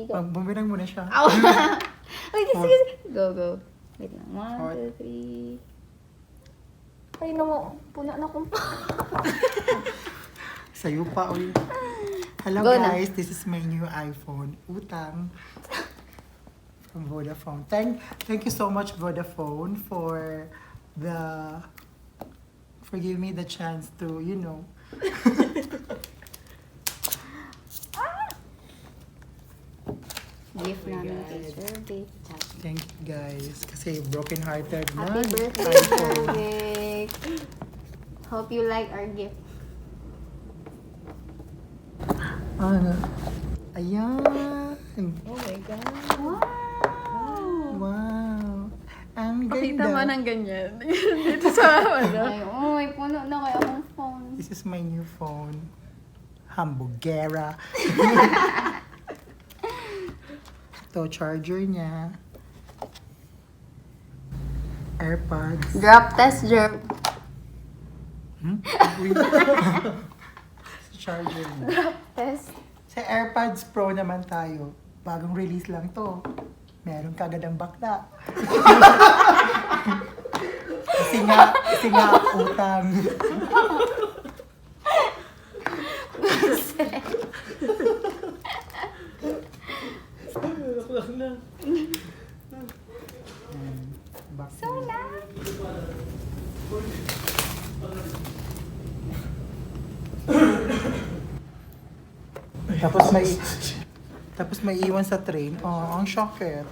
3, go. Bumirang muna siya. Aw! Wait, sige. Go. Wait lang. 1, 2, 3. Ay, no. Puna na kong Sa'yo pa, uy. Hello Go na. guys, this is my new iPhone. Utang. From Vodafone. Thank you so much, Vodafone, for giving me the chance to, you know. gift namin kay Sir Vic. Thank you guys. Kasi broken-hearted na. Happy birthday, Sir iPhone. Vic. Hope you like our gift. Ano? Ayan. Oh my God. Wow! Wow. Ang Pakita ganda. mo ng ganyan. Dito sa ano. Ay, puno na kaya akong phone. This is my new phone. Hamburgera. Ito, charger niya. Airpods. Drop test, drop. Wait. Charger niya. Drop test. Sa AirPods Pro naman tayo. Bagong release lang to. Meron kagad ang bakla. kasi nga, utang. So nice. Tapos may iwan sa train. Oh, ang shocket.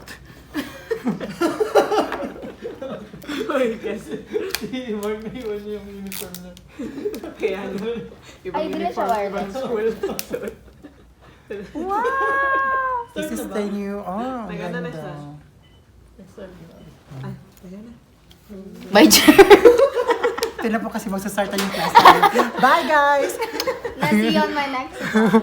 Uy, kasi si Mark na iwan niya yung uniform na. Kaya naman, Ay, di na siya wireless. School. Wow! This is the new, ang Naganda na siya. ganda. Ay, ayan na. Bye, Jer. Ito na po kasi magsasart na yung class. Bye guys! Na see you on my next one.